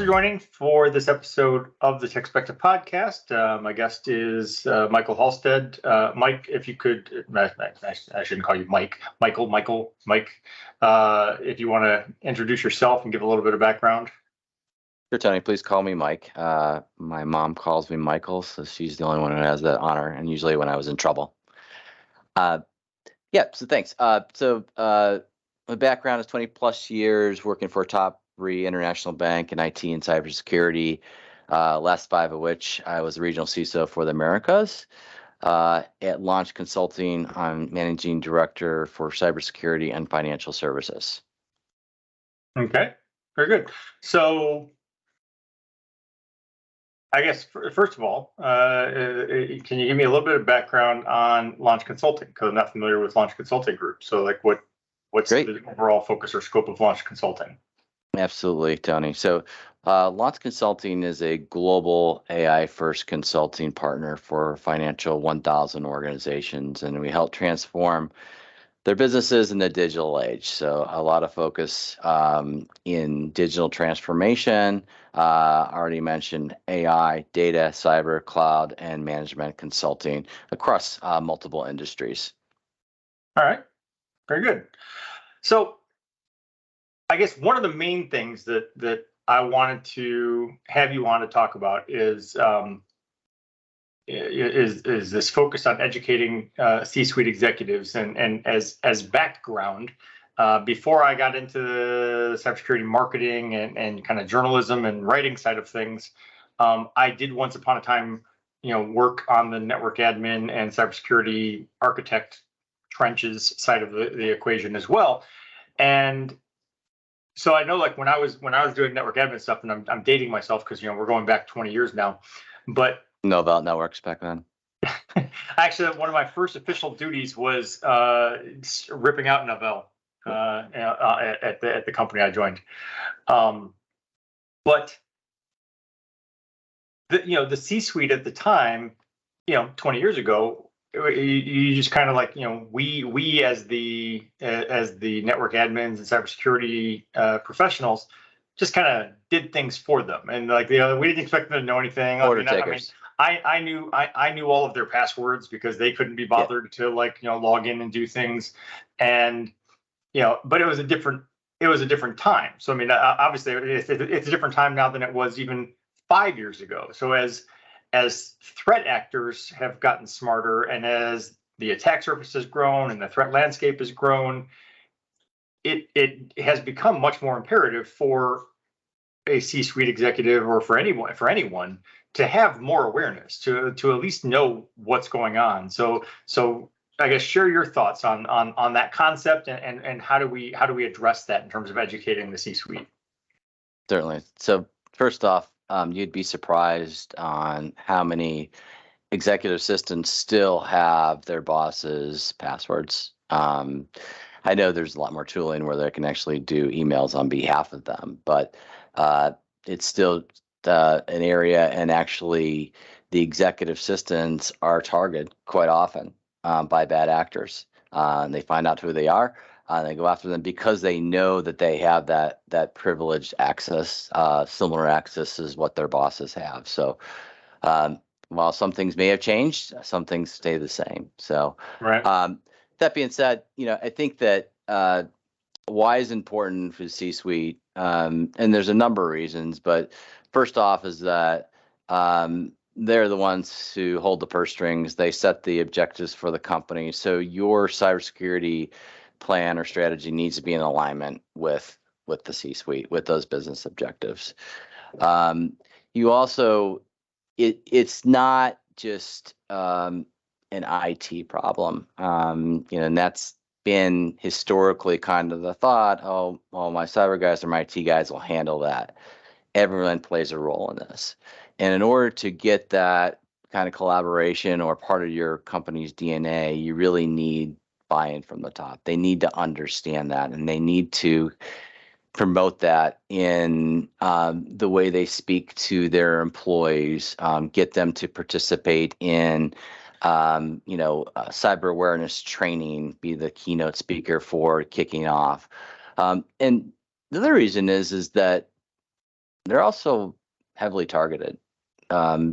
for joining for this episode of the TechSpective Podcast. My guest is Michael Halstead. Mike, if you could, I shouldn't call you Mike. Mike, if you want to introduce yourself and give a little bit of background. Sure, Tony, please call me Mike. My mom calls me Michael, so she's the only one who has that honor, and usually when I was in trouble. So thanks. My background is 20 plus years working for a top 3 international bank in IT and cybersecurity, last 5 of which I was the regional CISO for the Americas. At Launch Consulting, I'm managing director for cybersecurity and financial services. Okay, very good. So I guess first of all, can you give me a little bit of background on Launch Consulting? Because I'm not familiar with Launch Consulting Group. So what's Great. the overall focus or scope of Launch Consulting? Absolutely, Tony. So Launch Consulting is a global AI-first consulting partner for financial 1,000 organizations, and we help transform their businesses in the digital age. So a lot of focus in digital transformation. Already mentioned AI, data, cyber, cloud, and management consulting across multiple industries. All right, very good. So I guess one of the main things that I wanted to have you on to talk about is this focus on educating C-suite executives. And as background, before I got into the cybersecurity marketing and kind of journalism and writing side of things, I did once upon a time, work on the network admin and cybersecurity architect trenches side of the equation as well. And so I know, like when I was doing network admin stuff, and I'm dating myself because we're going back 20 years now, but know about networks back then. Actually, one of my first official duties was ripping out Novell at the company I joined. But the C-suite at the time, 20 years ago, you just kind of like, we as the network admins and cybersecurity professionals just kind of did things for them, and like we didn't expect them to know anything. Order takers. I knew all of their passwords because they couldn't be bothered to log in and do things, and but it was a different time. So I mean, obviously it's a different time now than it was even 5 years ago. So as threat actors have gotten smarter, and as the attack surface has grown and the threat landscape has grown, it has become much more imperative for a C-suite executive or for anyone to have more awareness, to at least know what's going on. So I guess share your thoughts on that concept and how do we address that in terms of educating the C-suite? Certainly. So first off, you'd be surprised on how many executive assistants still have their boss's passwords. I know there's a lot more tooling where they can actually do emails on behalf of them, but it's still an area, and actually the executive assistants are targeted quite often by bad actors. And they find out who they are, and they go after them because they know that they have that privileged access, similar access as what their bosses have. So while some things may have changed, some things stay the same. So right. That being said, I think that why is important for the C-suite, and there's a number of reasons, but first off is that they're the ones who hold the purse strings. They set the objectives for the company. So your cybersecurity plan or strategy needs to be in alignment with the C-suite, with those business objectives. You also, it's not just an IT problem, and that's been historically kind of the thought, my cyber guys or my IT guys will handle that. Everyone plays a role in this. And in order to get that kind of collaboration or part of your company's DNA, you really need buy-in from the top. They need to understand that, and they need to promote that in the way they speak to their employees, get them to participate in cyber awareness training, be the keynote speaker for kicking off. And the other reason is that they're also heavily targeted.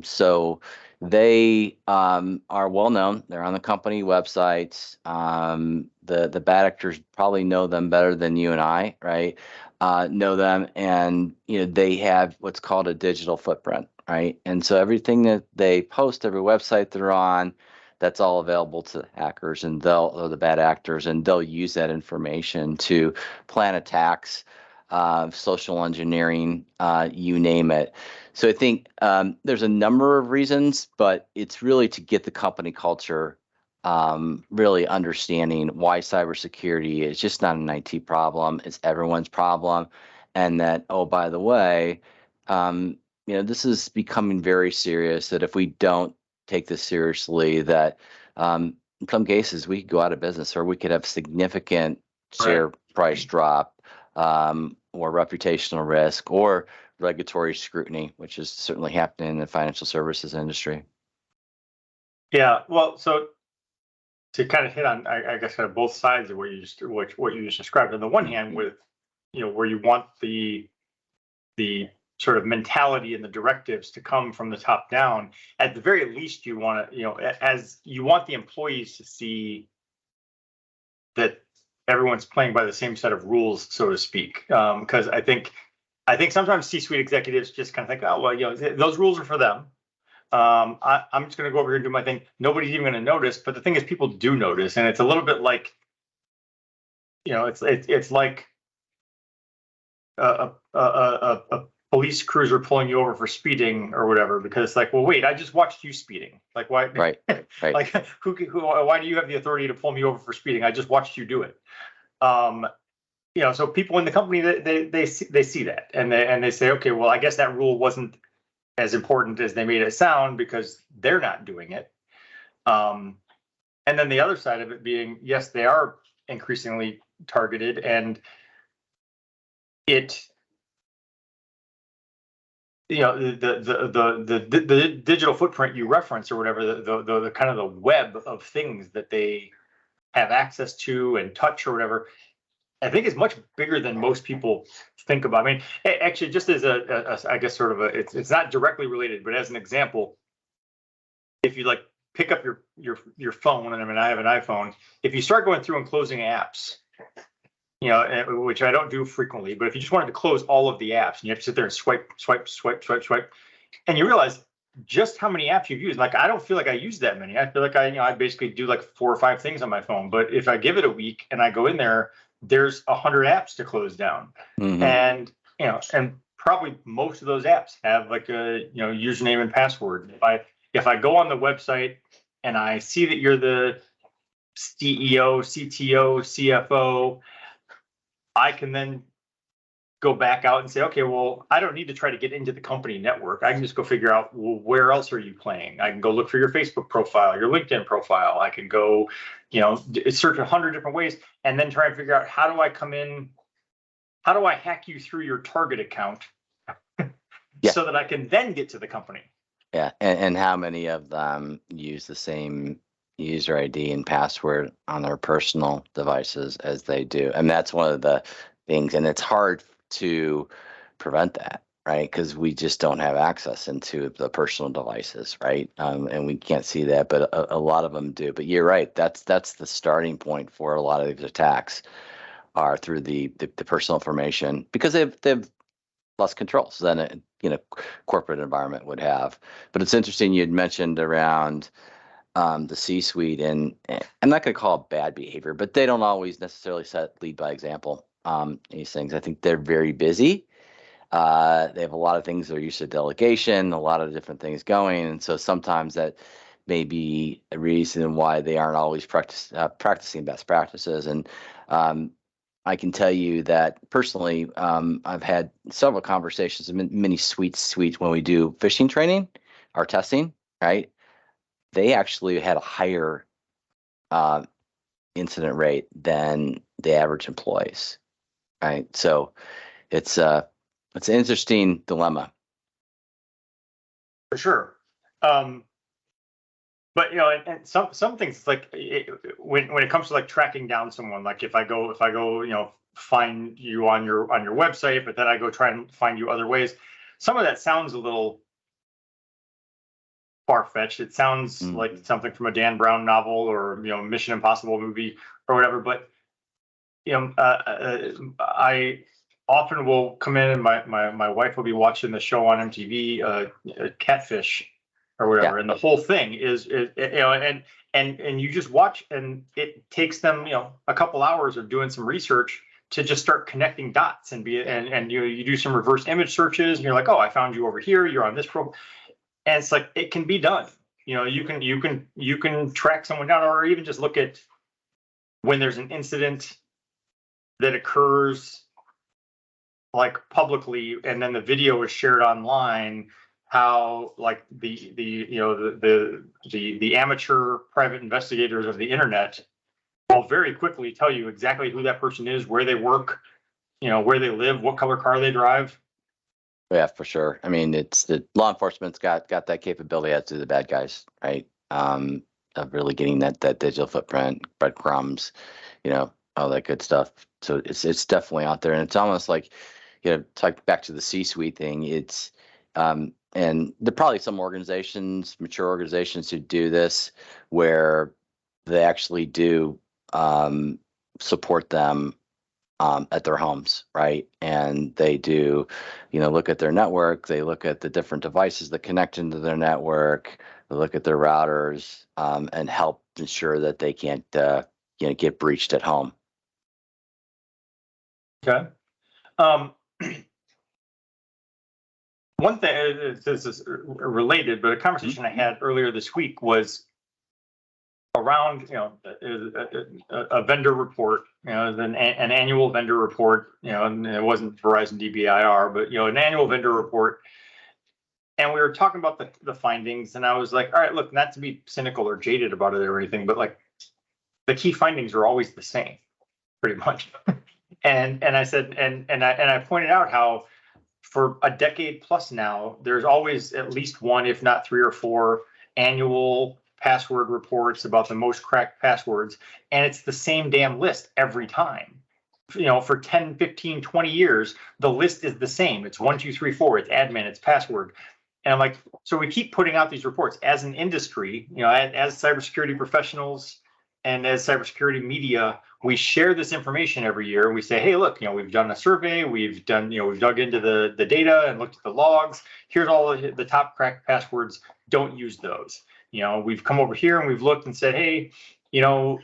So they are well known. They're on the company websites. The bad actors probably know them better than you and I, right? Know them, and they have what's called a digital footprint, right? And so everything that they post, every website they're on, that's all available to hackers and or the bad actors, and they'll use that information to plan attacks, social engineering, you name it. So I think there's a number of reasons, but it's really to get the company culture really understanding why cybersecurity is just not an IT problem; it's everyone's problem, and that, oh, by the way, this is becoming very serious. That if we don't take this seriously, that in some cases we could go out of business, or we could have significant share price drop, or reputational risk, or regulatory scrutiny, which is certainly happening in the financial services industry. Yeah, well, so to kind of hit on, I guess, kind of both sides of what you just described. On the one hand, with where you want the sort of mentality and the directives to come from the top down. At the very least, you want to, as you want the employees to see that everyone's playing by the same set of rules, so to speak. Because I think sometimes C-suite executives just kind of think, oh, well, those rules are for them. I'm just going to go over here and do my thing. Nobody's even going to notice. But the thing is, people do notice, and it's a little bit like, it's like a police cruiser pulling you over for speeding or whatever, because it's like, well, wait, I just watched you speeding. Like, why? Right. Like, why do you have the authority to pull me over for speeding? I just watched you do it. So people in the company, they see that, and they say, okay, well, I guess that rule wasn't as important as they made it sound, because they're not doing it. And then the other side of it being, yes, they are increasingly targeted, and it, the digital footprint you reference, or whatever, the kind of the web of things that they have access to and touch or whatever, I think is much bigger than most people think about. I mean, actually, just as I guess sort of it's not directly related, but as an example, if you like pick up your phone, and I mean, I have an iPhone. If you start going through and closing apps, which I don't do frequently, but if you just wanted to close all of the apps, and you have to sit there and swipe, and you realize just how many apps you've used. Like, I don't feel like I use that many. I feel like I basically do like 4 or 5 things on my phone. But if I give it a week and I go in there, there's 100 apps to close down. Mm-hmm. And and probably most of those apps have like a username and password. If I go on the website and I see that you're the CEO, CTO, CFO, I can then go back out and say, okay, well, I don't need to try to get into the company network. I can just go figure out, well, where else are you playing? I can go look for your Facebook profile, your LinkedIn profile. I can go, search 100 different ways, and then try and figure out, how do I come in? How do I hack you through your Target account so that I can then get to the company? Yeah, and how many of them use the same user ID and password on their personal devices as they do? And that's one of the things, and it's hard to prevent that, right? Because we just don't have access into the personal devices, right? And we can't see that, but a lot of them do. But you're right, that's the starting point for a lot of these attacks, are through the personal information, because they've less controls than a corporate environment would have. But it's interesting, you had mentioned around the C-suite, and I'm not going to call it bad behavior, but they don't always necessarily lead by example. These things, I think they're very busy. They have a lot of things. They're used to delegation, a lot of different things going, and so sometimes that may be a reason why they aren't always practicing best practices. And I can tell you that personally, I've had several conversations, many suites when we do phishing training or testing, right? They actually had a higher incident rate than the average employees, right? So it's an interesting dilemma. For sure. But and some things, like when it comes to like tracking down someone, like if I go find you on your website, but then I go try and find you other ways. some of that sounds a little far-fetched. It sounds like something from a Dan Brown novel or Mission Impossible movie or whatever. But I often will come in and my wife will be watching the show on MTV, Catfish or whatever, and the whole thing is and you just watch, and it takes them a couple hours of doing some research to just start connecting dots and you do some reverse image searches and you're like, oh, I found you over here, you're on this program. And it's like, it can be done. You can track someone down, or even just look at when there's an incident that occurs like publicly, and then the video is shared online, how like the amateur private investigators of the internet will very quickly tell you exactly who that person is, where they work, where they live, what color car they drive. Yeah, for sure. I mean, it's the law enforcement's got that capability as to the bad guys, right? Of really getting that digital footprint, breadcrumbs, all that good stuff. So it's definitely out there, and it's almost like, talk back to the C-suite thing. It's and there are probably some organizations, mature organizations, who do this where they actually do support them at their homes, right? And they do, look at their network. They look at the different devices that connect into their network. They look at their routers and help ensure that they can't, get breached at home. Okay. One thing, this is related, but a conversation I had earlier this week was around a vendor report, an annual vendor report, and it wasn't Verizon DBIR, but an annual vendor report. And we were talking about the findings, and I was like, all right, look, not to be cynical or jaded about it or anything, but like the key findings are always the same, pretty much. and I said, and I pointed out how for a decade plus now, there's always at least one, if not 3 or 4 annual password reports about the most cracked passwords, and it's the same damn list every time. For 10, 15, 20 years, the list is the same. It's 1, 2, 3, 4. It's admin, it's password. And I'm like, so we keep putting out these reports as an industry, as cybersecurity professionals and as cybersecurity media. We share this information every year. We say, hey, look, we've done a survey, we've dug into the data and looked at the logs. Here's all the top cracked passwords. Don't use those. We've come over here and we've looked and said, hey, not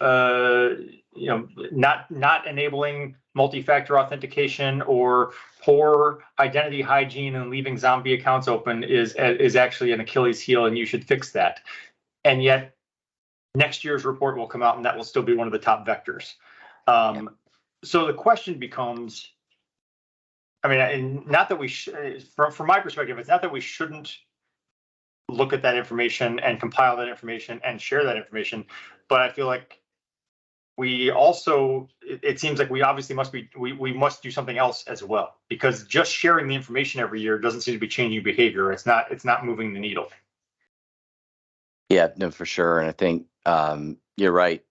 enabling multi-factor authentication or poor identity hygiene and leaving zombie accounts open is actually an Achilles heel, and you should fix that. And yet next year's report will come out and that will still be one of the top vectors. So the question becomes, not that we from my perspective, it's not that we shouldn't look at that information and compile that information and share that information, but I feel like we also, it seems like we obviously we must do something else as well, because just sharing the information every year doesn't seem to be changing behavior. It's not moving the needle. Yeah, no, for sure. And I think you're right.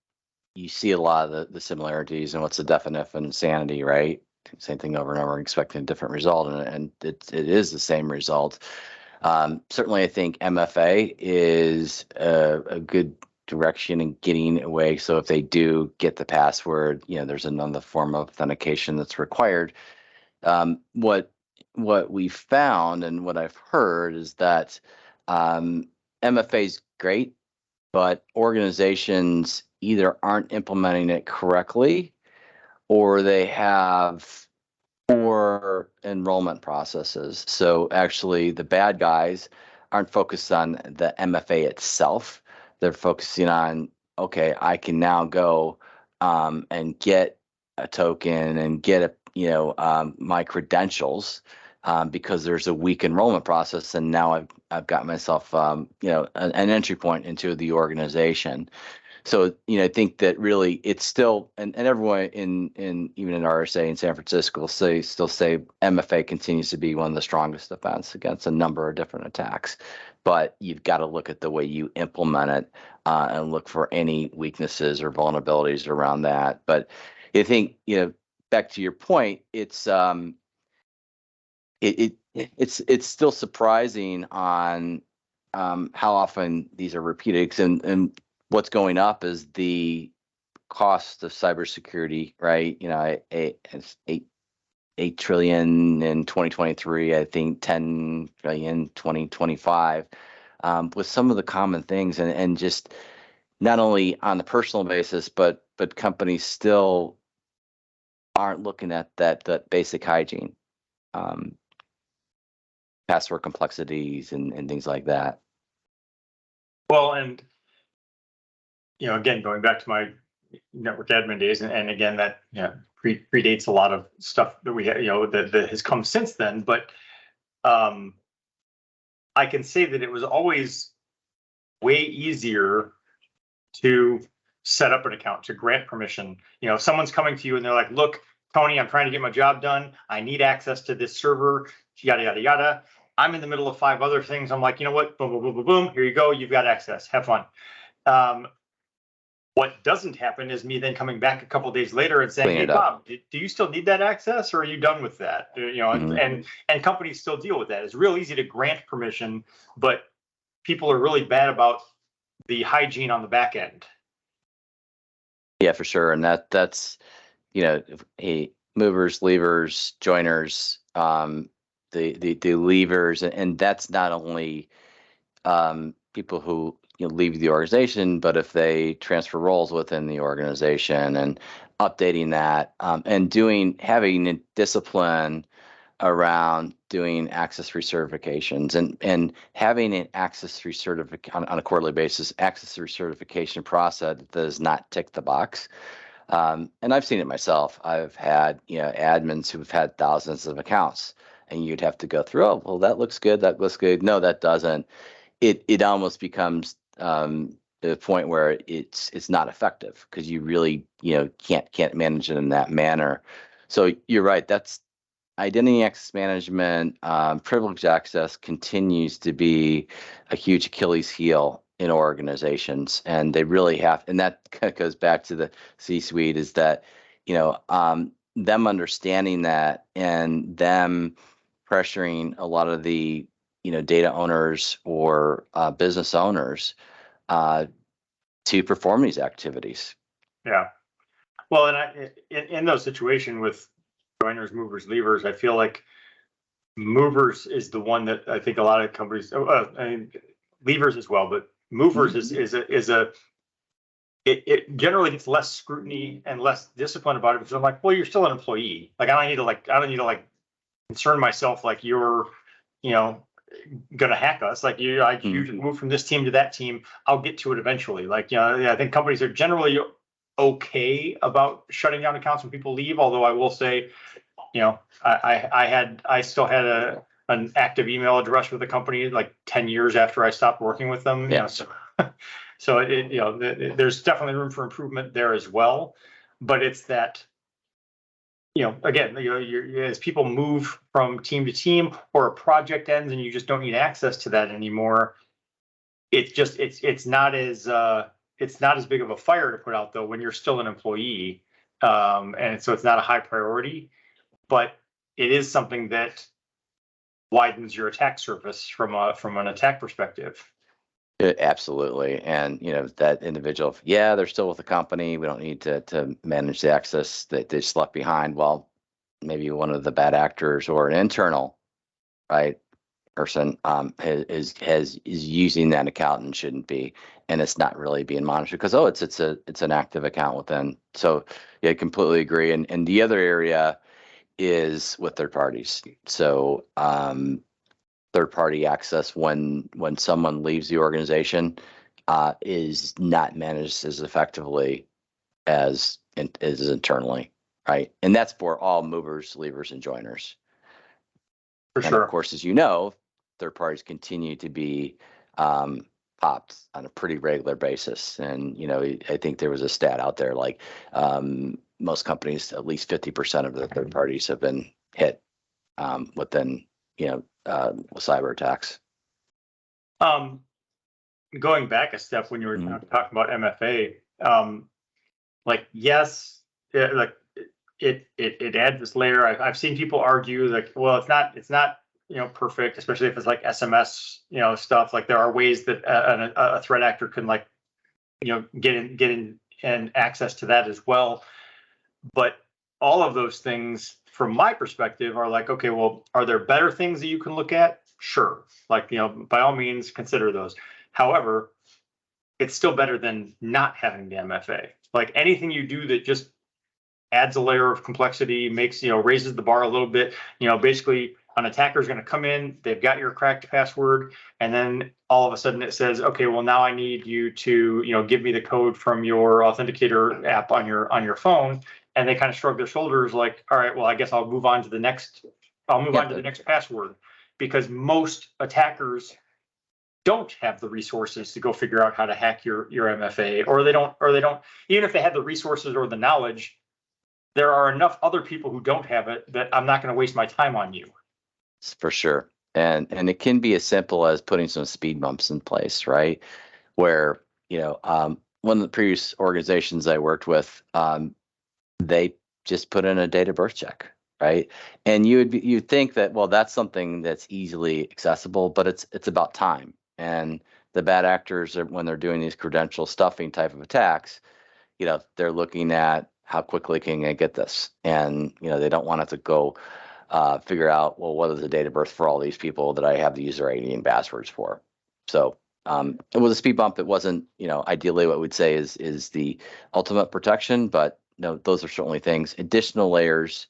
You see a lot of the similarities, and what's the definition of insanity, right? Same thing over and over, expecting a different result, and it is the same result. Certainly, I think MFA is a good direction in getting away. So if they do get the password, there's another form of authentication that's required. What we found and what I've heard is that MFA is great, but organizations either aren't implementing it correctly, or they have poor enrollment processes. So actually, the bad guys aren't focused on the MFA itself. They're focusing on, okay, I can now go and get a token and get my credentials because there's a weak enrollment process, and now I've got myself an entry point into the organization. So I think that really it's still, and everyone in even in RSA in San Francisco still say MFA continues to be one of the strongest defense against a number of different attacks. But you've got to look at the way you implement it and look for any weaknesses or vulnerabilities around that. But I think back to your point, it's it's still surprising on how often these are repeated, and what's going up is the cost of cybersecurity, right? It's 8 trillion in 2023, I think 10 trillion 2025, with some of the common things, and just not only on the personal basis, but companies still aren't looking at that basic hygiene, password complexities and things like that. Well, and again, going back to my network admin days, and again, that predates a lot of stuff that we that has come since then. But I can say that it was always way easier to set up an account, to grant permission. If someone's coming to you and they're like, "Look, Tony, I'm trying to get my job done. I need access to this server, yada, yada, yada. I'm in the middle of 5 other things. I'm like, you know what? Boom, boom, boom, boom, boom. Here you go. You've got access. Have fun." What doesn't happen is me then coming back a couple of days later and saying, "Hey, Bob, do you still need that access, or are you done with that?" And companies still deal with that. It's real easy to grant permission, but people are really bad about the hygiene on the back end. Yeah, for sure. And that's movers, leavers, joiners, the leavers, and that's not only people who leave the organization, but if they transfer roles within the organization, and updating that, and having a discipline around doing access recertifications, and having an access recertification on a quarterly basis, access recertification process that does not tick the box. And I've seen it myself. I've had admins who've had thousands of accounts, and you'd have to go through, "Oh, well, that looks good. That looks good. No, that doesn't." It almost becomes the point where it's not effective, because you really can't manage it in that manner. So you're right. That's identity access management. Privileged access continues to be a huge Achilles heel in organizations, and they really have. And that kind of goes back to the C-suite, is that them understanding that, and them pressuring a lot of the data owners or business owners to perform these activities. Yeah. Well, and in those situations with joiners, movers, leavers, I feel like movers is the one that I think a lot of companies, leavers as well, but movers it generally gets less scrutiny and less discipline about it, because I'm like, well, you're still an employee. Like, I don't need to concern myself like you're gonna hack us. Like, you move from this team to that team, I'll get to it eventually. I think companies are generally okay about shutting down accounts when people leave, although I will say, I still had an active email address with the company like 10 years after I stopped working with them. So there's definitely room for improvement there as well. But it's that, again, as people move from team to team, or a project ends and you just don't need access to that anymore, it's not as big of a fire to put out, though, when you're still an employee, and so it's not a high priority, but it is something that widens your attack surface from an attack perspective. Absolutely. And that individual, they're still with the company, we don't need to manage the access that they just left behind. Well, maybe one of the bad actors or an internal person is using that account and shouldn't be, and it's not really being monitored, because it's an active account within. So I completely agree. And the other area is with third parties. So third party access, when someone leaves the organization, is not managed as effectively as internally, right? And that's for all movers, leavers, and joiners. For sure. Of course, as third parties continue to be popped on a pretty regular basis. And I think there was a stat out there, like most companies, at least 50% of the third parties have been hit within cyber attacks. Going back a step, when you were talking about MFA, yes, it adds this layer. I've seen people argue like, well, it's not perfect, especially if it's like SMS stuff. Like there are ways that a threat actor can like get in and access to that as well. But all of those things, from my perspective, are like, okay, well, are there better things that you can look at? Sure, like by all means, consider those. However, it's still better than not having the MFA. Like anything you do that just adds a layer of complexity, makes raises the bar a little bit. Basically, an attacker is going to come in, they've got your cracked password, and then all of a sudden it says, okay, well now I need you to give me the code from your authenticator app on your phone, and they kind of shrug their shoulders like, all right, well I guess I'll move on to the next. I'll move on to the next password, because most attackers don't have the resources to go figure out how to hack your MFA, or they don't even if they had the resources or the knowledge, there are enough other people who don't have it that I'm not going to waste my time on you. For sure. And it can be as simple as putting some speed bumps in place, right? Where, one of the previous organizations I worked with, they just put in a date of birth check, right? And you'd think that, well, that's something that's easily accessible, but it's about time. And the bad actors, when they're doing these credential stuffing type of attacks, they're looking at how quickly can I get this, and they don't want it to go figure out, well, what is the date of birth for all these people that I have the user ID and passwords for. So it was a speed bump. It wasn't, ideally what we'd say is the ultimate protection, but those are certainly things, additional layers,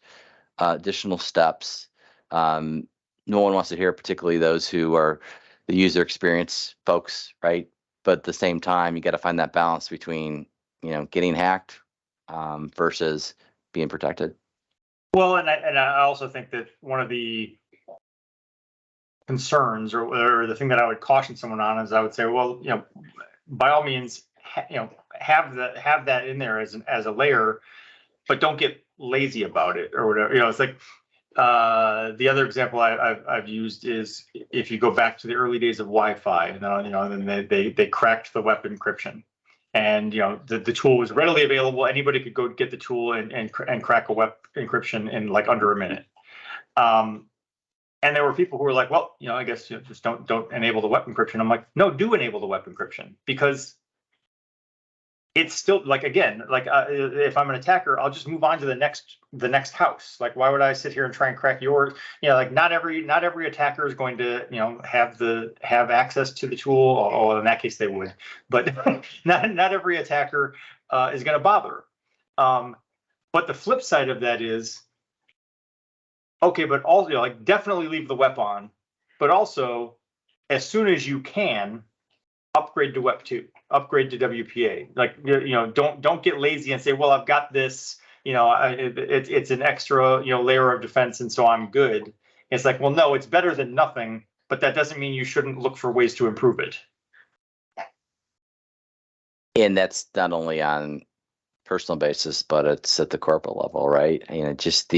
additional steps. No one wants to hear, particularly those who are the user experience folks, right? But at the same time, you got to find that balance between, getting hacked versus being protected. Well, and I also think that one of the concerns or the thing that I would caution someone on is I would say, well, by all means, have that in there as a layer, but don't get lazy about it or whatever. It's like the other example I've used is if you go back to the early days of Wi-Fi, and then they cracked the web encryption. And the tool was readily available. Anybody could go get the tool and crack a web encryption in like under a minute. And there were people who were like, well, I guess just don't enable the web encryption. I'm like, no, do enable the web encryption, because it's still like, again, like if I'm an attacker, I'll just move on to the next house. Like, why would I sit here and try and crack yours? Like not every attacker is going to have access to the tool. Or in that case they would, but not every attacker is going to bother. But the flip side of that is, okay, but also definitely leave the WEP on, but also as soon as you can, upgrade to WEP 2, upgrade to WPA. Like, don't get lazy and say, well, I've got this, it's an extra, layer of defense, and so I'm good. It's like, well, no, it's better than nothing, but that doesn't mean you shouldn't look for ways to improve it. And that's not only on personal basis, but it's at the corporate level, right? Just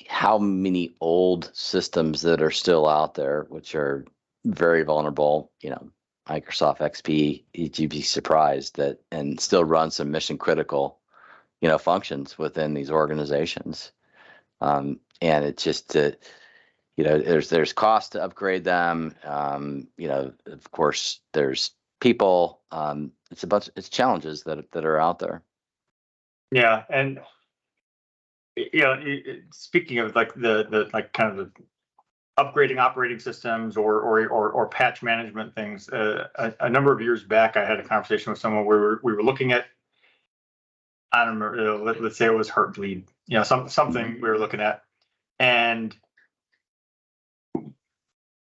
how many old systems that are still out there, which are very vulnerable, Microsoft XP, you'd be surprised that, and still run some mission critical, functions within these organizations. And it's just, there's cost to upgrade them. Of course, there's people. It's challenges that are out there. Yeah, and speaking of like the like kind of the upgrading operating systems or patch management things, a number of years back, I had a conversation with someone where we were looking at, I don't remember, let's say it was Heartbleed, something we were looking at, and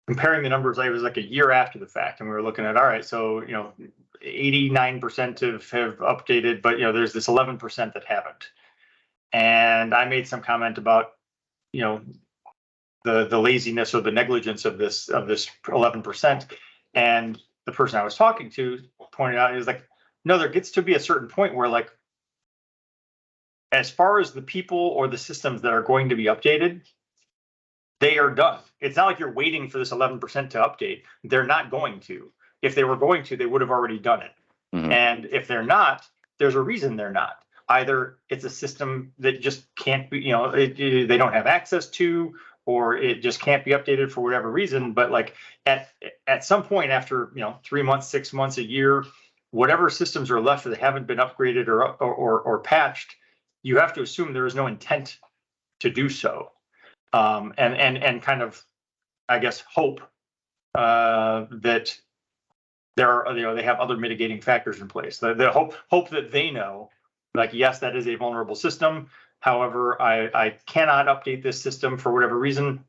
comparing the numbers. It was like a year after the fact, and we were looking at, all right, so 89% have updated, but there's this 11% that haven't. And I made some comment about the laziness or the negligence of this 11%, and the person I was talking to pointed out, is like, no, there gets to be a certain point where, like, as far as the people or the systems that are going to be updated, they are done. It's not like you're waiting for this 11% to update. They're not going to. If they were going to, they would have already done it. Mm-hmm. And if they're not, there's a reason they're not. either it's a system that just can't be, they don't have access to, or it just can't be updated for whatever reason. But like at some point after 3 months, 6 months, a year, whatever systems are left that haven't been upgraded or patched, you have to assume there is no intent to do so, and kind of, I guess, hope that there are, they have other mitigating factors in place. The hope that they know, like, yes, that is a vulnerable system. However, I cannot update this system for whatever reason.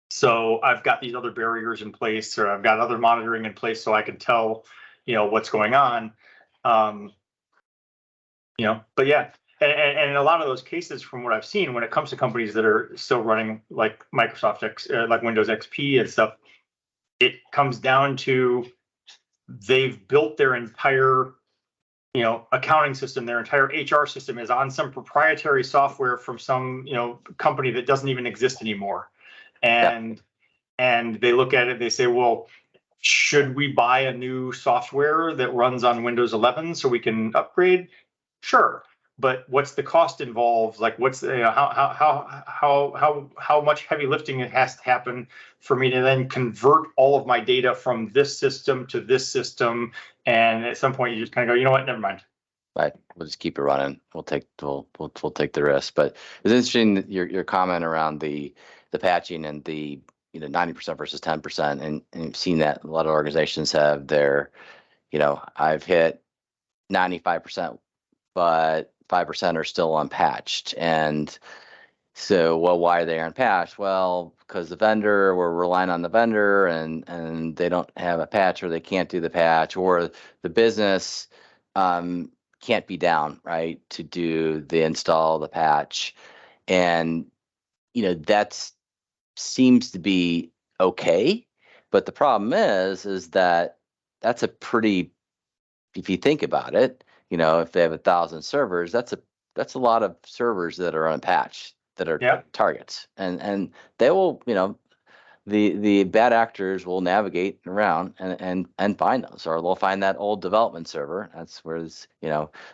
So I've got these other barriers in place, or I've got other monitoring in place, so I can tell, what's going on. But yeah, and in a lot of those cases, from what I've seen, when it comes to companies that are still running like like Windows XP and stuff, it comes down to they've built their entire accounting system, their entire HR system is on some proprietary software from some company that doesn't even exist anymore. And they look at it, they say, well, should we buy a new software that runs on Windows 11 so we can upgrade? Sure, but what's the cost involved? Like, what's how much heavy lifting it has to happen for me to then convert all of my data from this system to this system? And at some point, you just kind of go, you know what? Never mind. Right, we'll just keep it running. We'll take the risk. But it's interesting that your comment around the patching and the 90% versus 10%, and you've seen that a lot of organizations have their, I've hit 95%, but 5% are still unpatched. And so, well, why are they unpatched? Well, because we're relying on the vendor, and they don't have a patch, or they can't do the patch, or the business can't be down, right, to do the install, the patch. And that seems to be okay, but the problem is that that's a pretty, if you think about it, if they have 1,000 servers, that's a lot of servers that are unpatched, that are targets, and they will, the bad actors will navigate around and find those, or they'll find that old development server. That's where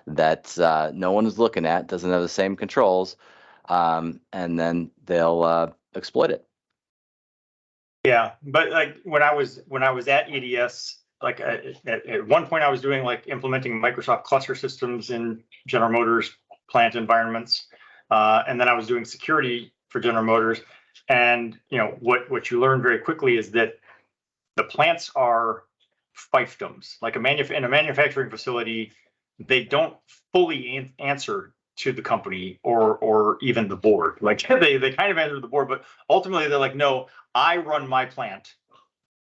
that's no one is looking at, doesn't have the same controls, and then they'll exploit it. Yeah, but like when I was at EDS, like at one point I was doing like implementing Microsoft cluster systems in General Motors plant environments, and then I was doing security for General Motors. And what you learn very quickly is that the plants are fiefdoms. Like in a manufacturing facility, they don't fully answer to the company or even the board. Like they kind of answer to the board, but ultimately they're like, no, I run my plant,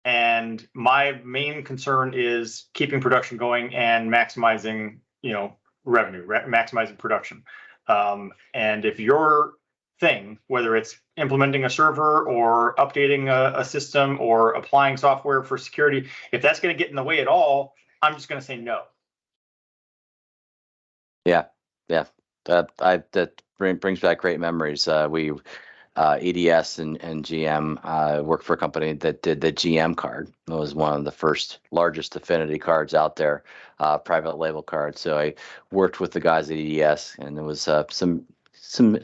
and my main concern is keeping production going and maximizing revenue, maximizing production. And if your thing, whether it's implementing a server or updating a system or applying software for security, if that's going to get in the way at all, I'm just going to say no. Yeah. That brings back great memories. We EDS and GM worked for a company that did the GM card. It was one of the first largest affinity cards out there, private label card. So I worked with the guys at EDS, and there was some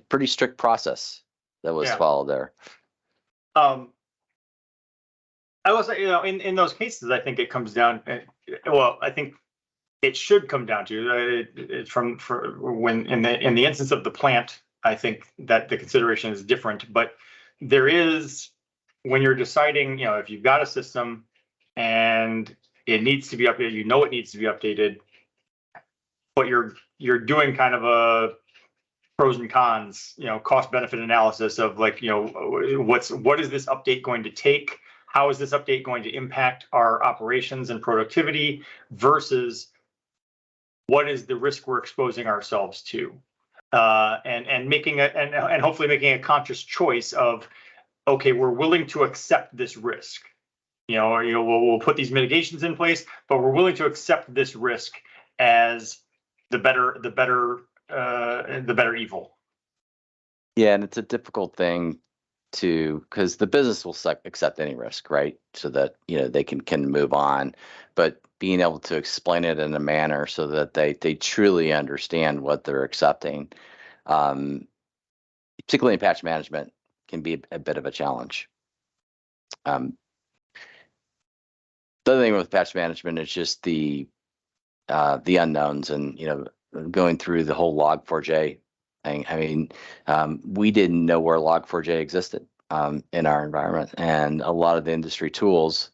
pretty strict process that was followed there. I was, in those cases, I think it comes down. Well, I think it should come down to from when in the instance of the plant. I think that the consideration is different, but there is, when you're deciding, if you've got a system and it needs to be updated, it needs to be updated, but you're doing kind of a pros and cons, cost benefit analysis of like, what is this update going to take? How is this update going to impact our operations and productivity versus what is the risk we're exposing ourselves to? And making and hopefully making a conscious choice of, okay, we're willing to accept this risk. We'll put these mitigations in place, but we're willing to accept this risk as the better evil. Yeah, and it's a difficult thing because the business will accept any risk, right? So that they can move on, but being able to explain it in a manner so that they truly understand what they're accepting, particularly in patch management, can be a bit of a challenge. The other thing with patch management is just the unknowns, and going through the whole Log4j thing. I mean, we didn't know where Log4j existed in our environment, and a lot of the industry tools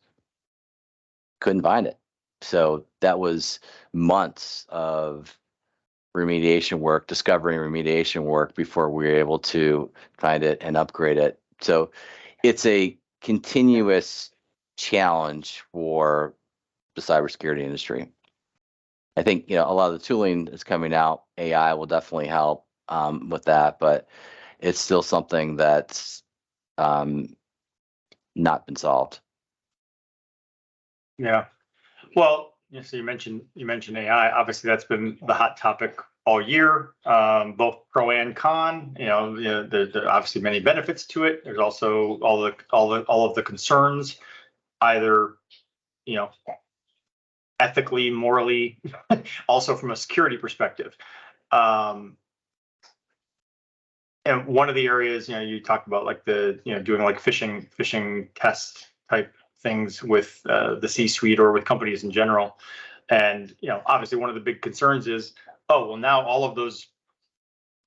couldn't find it. So that was months of remediation work, discovery and remediation work before we were able to find it and upgrade it. So it's a continuous challenge for the cybersecurity industry. I think a lot of the tooling that's coming out, AI will definitely help with that, but it's still something that's not been solved. Yeah. Well, so you mentioned AI. Obviously, that's been the hot topic all year, both pro and con. There are obviously many benefits to it. There's also all of the concerns, either ethically, morally, also from a security perspective. And one of the areas, you talked about like the, doing like phishing test type things with the C-suite or with companies in general. And, obviously one of the big concerns is, oh, well, now all of those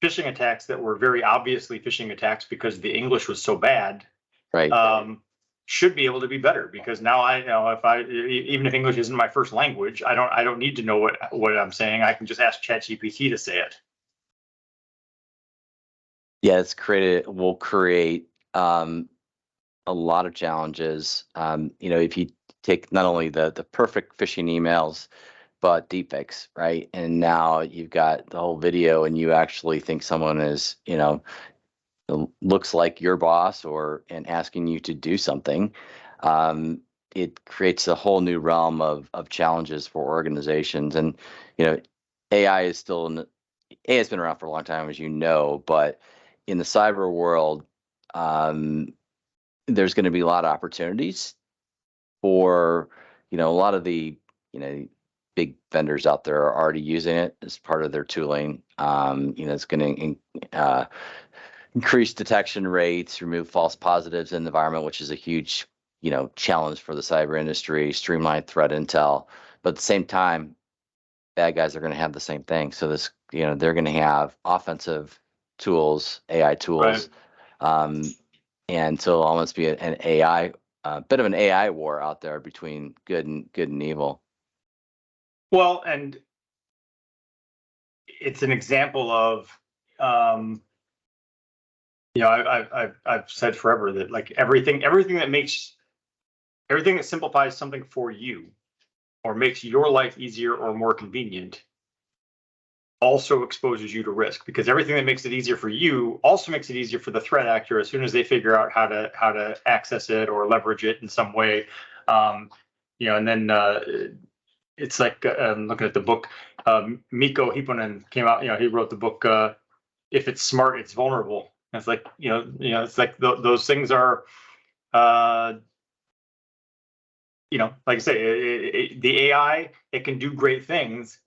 phishing attacks that were very obviously phishing attacks because the English was so bad, right, should be able to be better, because now I know even if English isn't my first language, I don't need to know what I'm saying. I can just ask ChatGPT to say it. Yeah, will create a lot of challenges. If you take not only the perfect phishing emails, but deepfakes, right? And now you've got the whole video, and you actually think someone is, looks like your boss and asking you to do something. It creates a whole new realm of challenges for organizations. And AI is still AI has been around for a long time, as you know, but in the cyber world, there's going to be a lot of opportunities for a lot of the big vendors out there are already using it as part of their tooling. It's going to increase detection rates, remove false positives in the environment, which is a huge challenge for the cyber industry, streamline threat intel. But at the same time, bad guys are going to have the same thing. So they're going to have offensive tools, AI tools, right. And so it'll almost be an AI, bit of an AI war out there between good and evil. Well, and it's an example of, I've said forever that like everything that simplifies something for you or makes your life easier or more convenient also exposes you to risk, because everything that makes it easier for you also makes it easier for the threat actor as soon as they figure out how to access it or leverage it in some way. And then it's like looking at the book, Mikko Hipponen came out. He wrote the book, If It's Smart, It's Vulnerable. And it's like it's like those things are, like I say, the AI, it can do great things,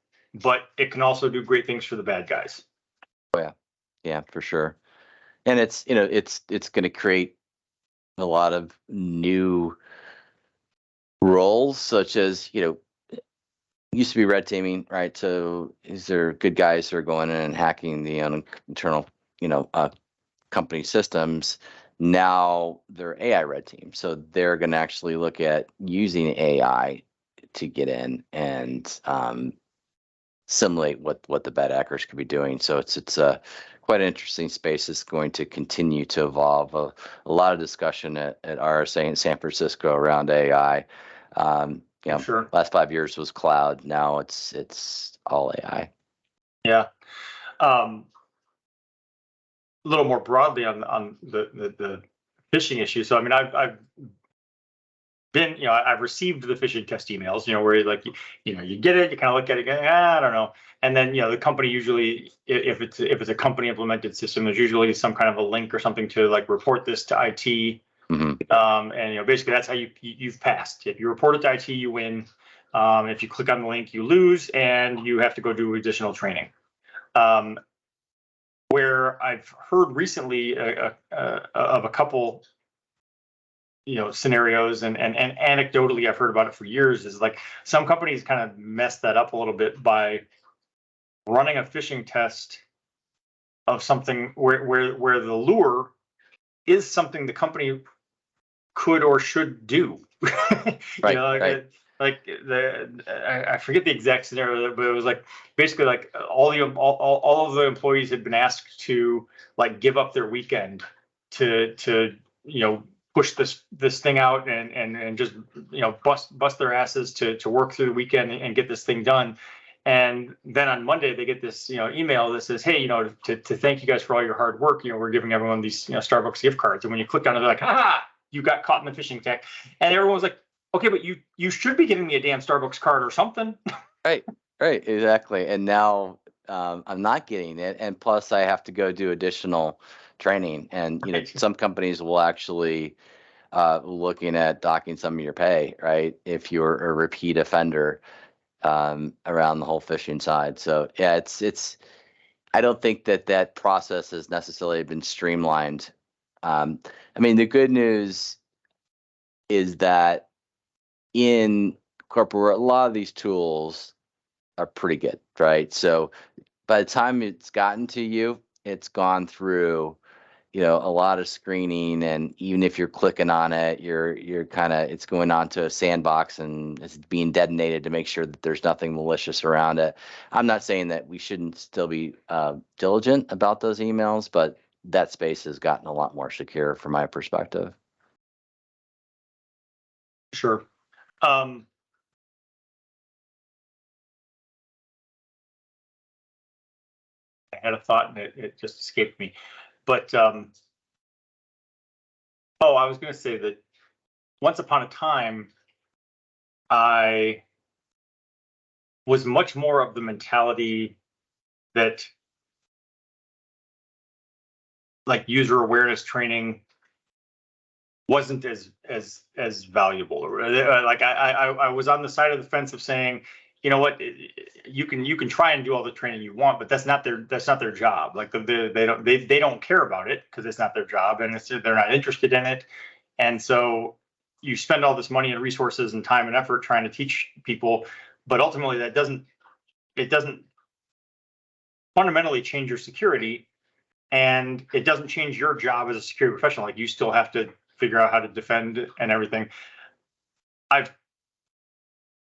but it can also do great things for the bad guys. Oh yeah, for sure. And it's it's going to create a lot of new roles, such as used to be red teaming, right? So these are good guys who are going in and hacking the internal company systems. Now they're AI red team, so they're going to actually look at using AI to get in and simulate what the bad actors could be doing. So it's a quite an interesting space. It's going to continue to evolve. A lot of discussion at RSA in San Francisco around AI. Sure. Last 5 years was cloud. Now it's all AI. Yeah. A little more broadly on the phishing issue. So I mean, I've been, I've received the phishing test emails, where like, you get it, you kind of look at it, I don't know. And then, the company usually, if it's a company implemented system, there's usually some kind of a link or something to like report this to IT. And basically that's how you've passed. If you report it to IT, you win. If you click on the link, you lose, and you have to go do additional training. Where I've heard recently of a couple, scenarios, and anecdotally I've heard about it for years, is like some companies kind of mess that up a little bit by running a phishing test of something where the lure is something the company could or should do. Right. I forget the exact scenario, but it was like basically like all of the employees had been asked to like give up their weekend to push this thing out and just bust their asses to work through the weekend and get this thing done. And then on Monday they get this email that says, hey, to thank you guys for all your hard work, we're giving everyone these Starbucks gift cards. And when you click on it, they're like, you got caught in the phishing attack. And everyone was like, okay, but you should be giving me a damn Starbucks card or something. Right, exactly. And now I'm not getting it, and plus I have to go do additional training. And Right. some companies will actually looking at docking some of your pay, right, if you're a repeat offender around the whole phishing side. So yeah, it's. I don't think that process has necessarily been streamlined. I mean, the good news is that in corporate, a lot of these tools are pretty good, right? So by the time it's gotten to you, it's gone through, a lot of screening, and even if you're clicking on it, you're kind of, it's going on to a sandbox and it's being detonated to make sure that there's nothing malicious around it. I'm not saying that we shouldn't still be diligent about those emails, but that space has gotten a lot more secure from my perspective. Sure. I had a thought and it just escaped me. But I was going to say that once upon a time, I was much more of the mentality that like user awareness training wasn't as valuable. Like I was on the side of the fence of saying, you know what, you can try and do all the training you want, but that's not their job. Like they don't care about it because it's not their job, and they're not interested in it. And so you spend all this money and resources and time and effort trying to teach people, but ultimately it doesn't fundamentally change your security, and it doesn't change your job as a security professional. Like you still have to figure out how to defend and everything.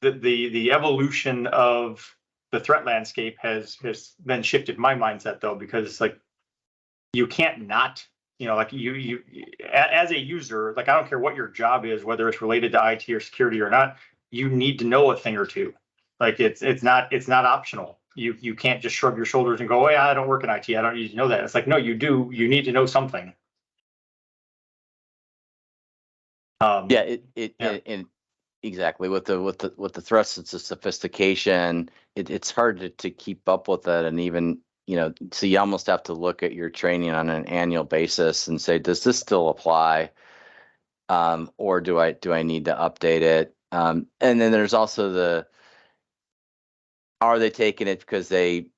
The evolution of the threat landscape has then shifted my mindset, though, because it's like you can't not, like you as a user, like I don't care what your job is, whether it's related to IT or security or not, you need to know a thing or two. Like it's not optional. You can't just shrug your shoulders and go, oh yeah, I don't work in IT, I don't need to know that. It's like, no, you do. You need to know something. Exactly, with the threats, it's a sophistication. It's hard to keep up with it, and even so you almost have to look at your training on an annual basis and say, does this still apply, or do I need to update it? And then there's also are they taking it because they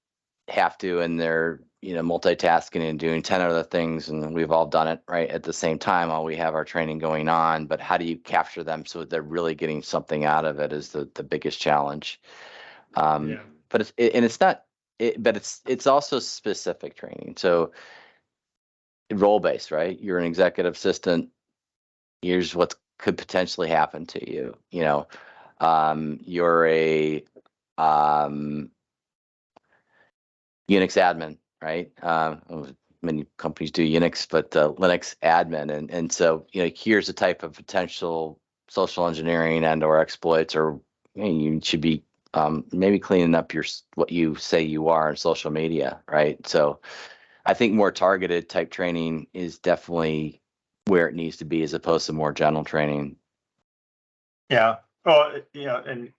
have to, and they're multitasking and doing 10 other things, and we've all done it right at the same time while we have our training going on. But how do you capture them so that they're really getting something out of it is the biggest challenge. But it's also specific training. So role based, right? You're an executive assistant. Here's what could potentially happen to you. You're a Unix admin, right? Many companies do Unix, but Linux admin, and so here's a type of potential social engineering and/or exploits, or you should be maybe cleaning up what you say you are in social media, right? So I think more targeted type training is definitely where it needs to be, as opposed to more general training. Yeah. Oh, and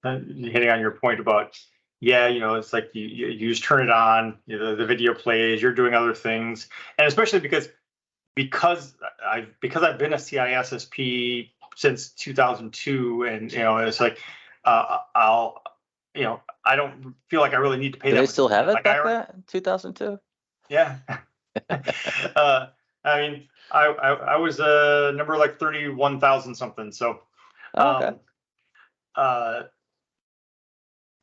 hitting on your point about, yeah, it's like you just turn it on, the video plays, you're doing other things, and especially because I've been a CISSP since 2002, and it's like I'll I don't feel like I really need to pay Do that they much still have attention. it Like back then, 2002? yeah. I mean, I was number like 31,000 something. So, Oh, okay. um, uh,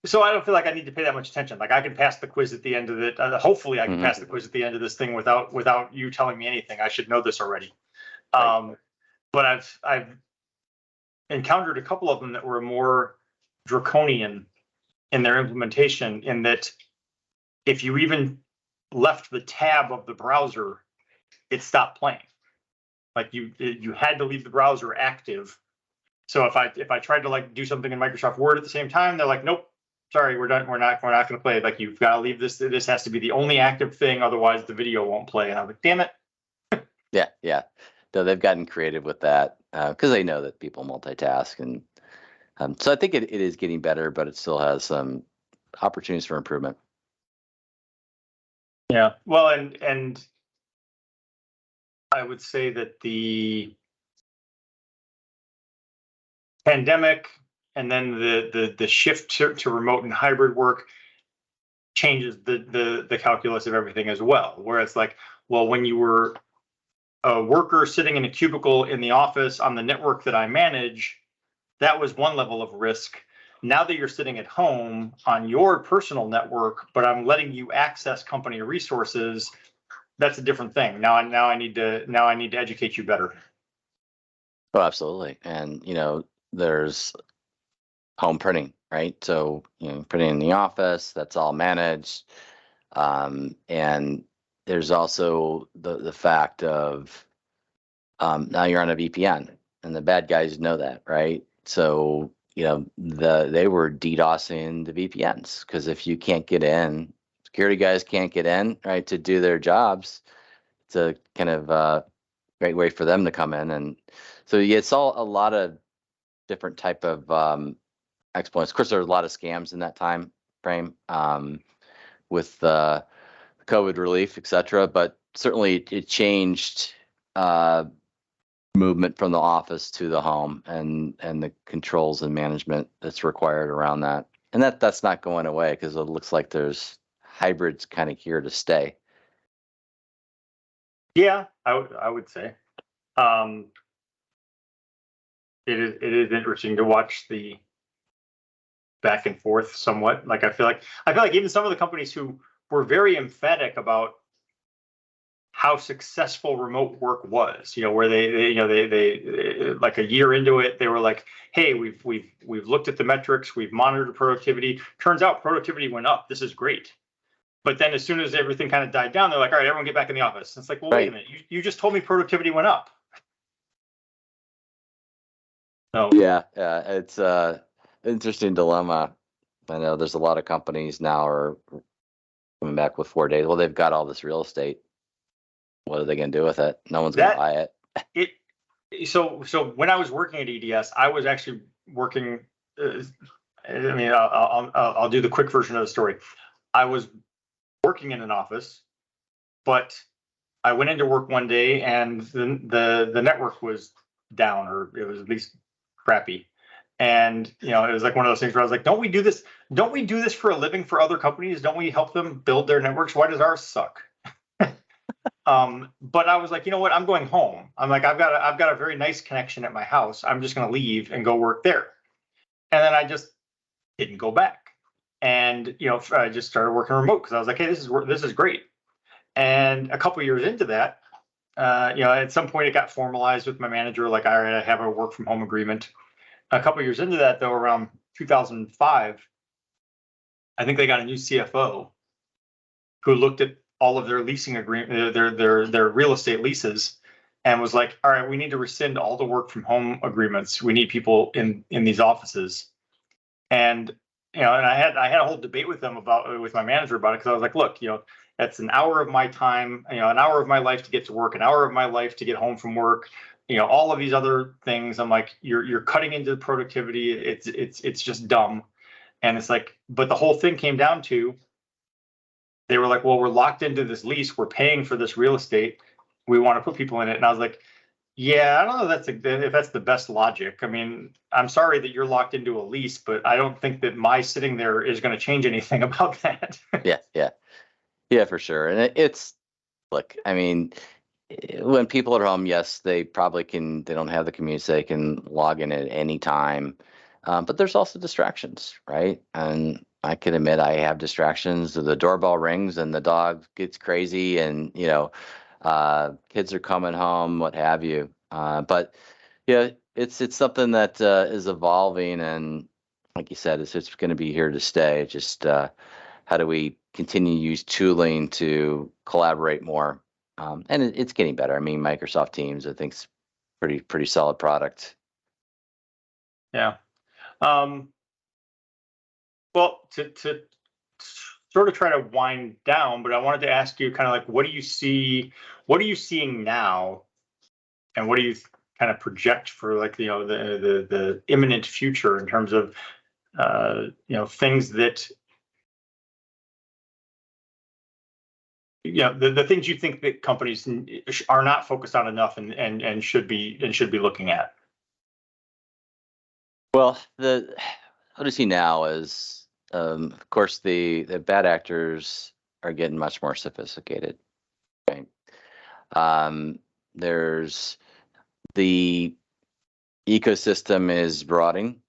so I don't feel like I need to pay that much attention. Like I can pass the quiz at the end of it. Hopefully, I can pass the quiz at the end of this thing without you telling me anything. I should know this already. Right. But I've encountered a couple of them that were more draconian in their implementation. In that, if you even left the tab of the browser, it stopped playing. Like you had to leave the browser active. So if I tried to like do something in Microsoft Word at the same time, they're like, nope, sorry, we're done. We're not going to play. Like you've got to leave this. This has to be the only active thing, otherwise the video won't play. And I'm like, damn it. Yeah. Though they've gotten creative with that because they know that people multitask, and so I think it is getting better, but it still has some opportunities for improvement. Yeah. Well, and I would say that the pandemic and then the shift to remote and hybrid work changes the calculus of everything as well. Where it's like, well, when you were a worker sitting in a cubicle in the office on the network that I manage, that was one level of risk. Now that you're sitting at home on your personal network, but I'm letting you access company resources, that's a different thing. Now I need to educate you better. Oh, absolutely. And there's home printing, right? So printing in the office, that's all managed. And there's also the fact of now you're on a VPN, and the bad guys know that, right? So they were DDoSing the VPNs, because if you can't get in, security guys can't get in, right, to do their jobs. It's a kind of great way for them to come in, and so it's all a lot of different type of exploits. Of course, there are a lot of scams in that time frame with COVID relief, etc. But certainly, it changed movement from the office to the home, and the controls and management that's required around that. And that's not going away, because it looks like there's hybrids kind of here to stay. Yeah, I would say. It is interesting to watch the back and forth somewhat. Like I feel like even some of the companies who were very emphatic about how successful remote work was, where they like a year into it, they were like, hey, we've looked at the metrics, we've monitored productivity. Turns out productivity went up. This is great. But then as soon as everything kind of died down, they're like, all right, everyone get back in the office. And it's like, well, wait a minute, you just told me productivity went up. So Yeah, it's interesting dilemma. I know there's a lot of companies now are coming back with 4 days. Well, they've got all this real estate. What are they going to do with it? No one's going to buy it. So when I was working at EDS, I was actually working. I mean, I'll do the quick version of the story. I was working in an office, but I went into work one day and the network was down, or it was at least crappy. And it was like one of those things where I was like, don't we do this for a living for other companies? Don't we help them build their networks? Why does ours suck? But I was like, you know what? I'm going home. I'm like, I've got a very nice connection at my house. I'm just going to leave and go work there. And then I just didn't go back. And I just started working remote because I was like, hey, this is great. And a couple years into that, at some point it got formalized with my manager. Like, all right, I have a work from home agreement. A couple years into that, though, around 2005, I think they got a new CFO who looked at all of their leasing agreement, their real estate leases, and was like, all right, we need to rescind all the work from home agreements. We need people in these offices. And and I had a whole debate with my manager about it, because I was like, look, that's an hour of my time, an hour of my life to get to work, an hour of my life to get home from work, all of these other things. I'm like, you're cutting into the productivity. It's just dumb. And it's like, but the whole thing came down to, they were like, well, we're locked into this lease. We're paying for this real estate. We want to put people in it. And I was like, yeah, I don't know if that's the best logic. I mean, I'm sorry that you're locked into a lease, but I don't think that my sitting there is going to change anything about that. Yeah, for sure. And look, I mean, when people are home, yes, they probably they don't have the commute, so they can log in at any time. But there's also distractions, right? And I can admit I have distractions. The doorbell rings and the dog gets crazy, and kids are coming home, what have you. But yeah, it's something that is evolving, and like you said, it's going to be here to stay. Just how do we continue to use tooling to collaborate more? And it's getting better. I mean, Microsoft Teams, I think, is pretty solid product. Yeah. Well, to sort of try to wind down, but I wanted to ask you kind of like, what are you seeing now, and what do you kind of project for like the imminent future in terms of things that the things you think that companies are not focused on enough and should be looking at? Well, what I see now is, of course, the bad actors are getting much more sophisticated. Right? There's the ecosystem is broadening,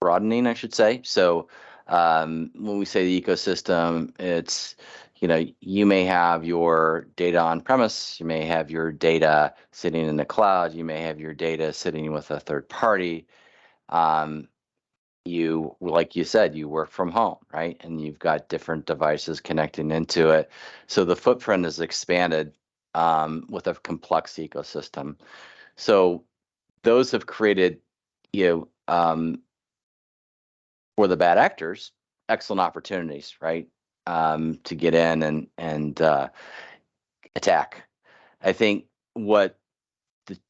I should say. So when we say the ecosystem, it's you may have your data on premise, you may have your data sitting in the cloud, you may have your data sitting with a third party. You, like you said, you work from home, right? And you've got different devices connecting into it. So the footprint is expanded with a complex ecosystem. So those have created, for the bad actors, excellent opportunities, right? To get in and attack. I think what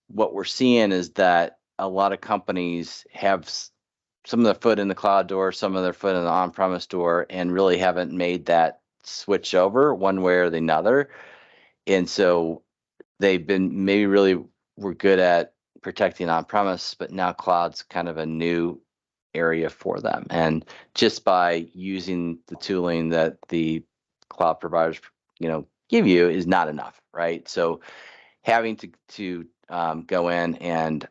we're seeing is that a lot of companies have some of their foot in the cloud door, some of their foot in the on-premise door, and really haven't made that switch over one way or the other. And so they've been maybe really were good at protecting on-premise, but now cloud's kind of a new area for them. And just by using the tooling that the cloud providers, give you is not enough, right? So having to go in and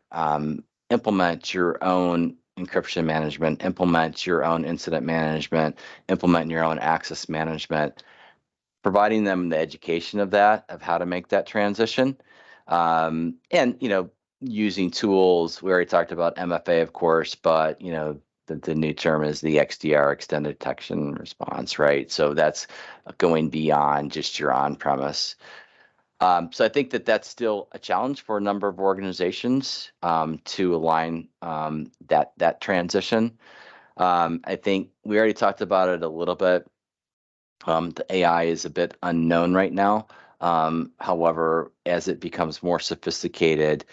implement your own encryption management, implement your own incident management, implement your own access management, providing them the education of how to make that transition. And, using tools, we already talked about MFA, of course, but, the new term is the XDR, extended detection response, right? So that's going beyond just your on-premise. So I think that's still a challenge for a number of organizations to align that transition. I think we already talked about it a little bit. The AI is a bit unknown right now. However, as it becomes more sophisticated,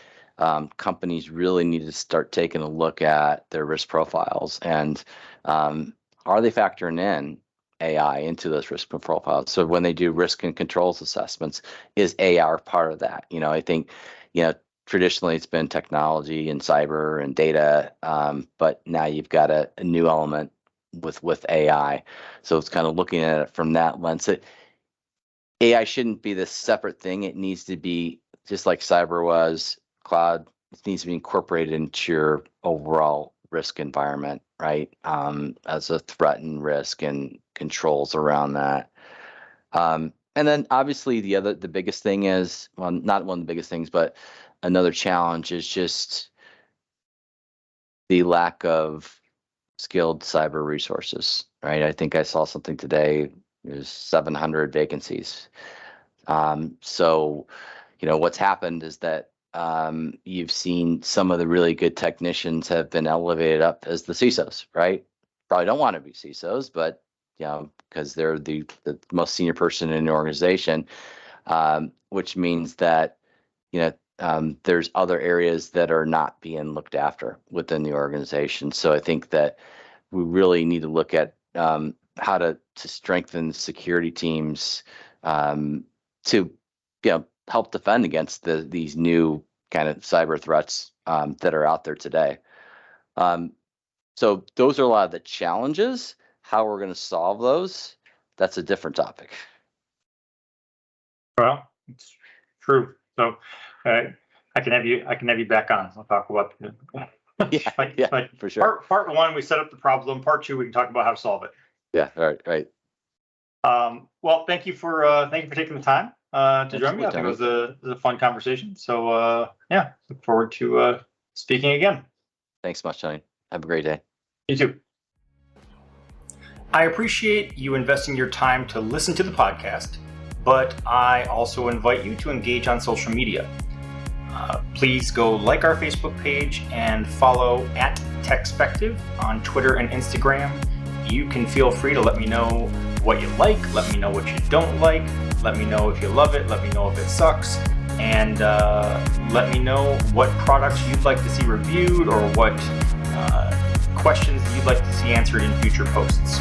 companies really need to start taking a look at their risk profiles and are they factoring in AI into those risk profiles? So when they do risk and controls assessments, is AI part of that? I think, traditionally it's been technology and cyber and data, but now you've got a new element with AI. So it's kind of looking at it from that lens. AI shouldn't be this separate thing. It needs to be just like cyber was, cloud. It needs to be incorporated into your overall risk environment, right? As a threat and risk and controls around that. And then obviously the biggest thing is, well, not one of the biggest things, but another challenge is just the lack of skilled cyber resources, right? I think I saw something today. There's 700 vacancies. So, what's happened is that you've seen some of the really good technicians have been elevated up as the CISOs, right? Probably don't want to be CISOs, but because they're the most senior person in the organization, which means that there's other areas that are not being looked after within the organization. So I think that we really need to look at how to strengthen security teams to help defend against these new kind of cyber threats that are out there today. So those are a lot of the challenges. How we're going to solve those, that's a different topic. Well, it's true. So I can have you back on. I'll talk about yeah, for sure. Part one, we set up the problem. Part two, we can talk about how to solve it. Yeah, right. Well, thank you for taking the time to join me. I think it was a fun conversation. So look forward to speaking again. Thanks much, Tony. Have a great day. You too. I appreciate you investing your time to listen to the podcast, but I also invite you to engage on social media. Please go like our Facebook page and follow at TechSpective on Twitter and Instagram. You can feel free to let me know what you like, let me know what you don't like, let me know if you love it, let me know if it sucks, and let me know what products you'd like to see reviewed or what questions you'd like to see answered in future posts.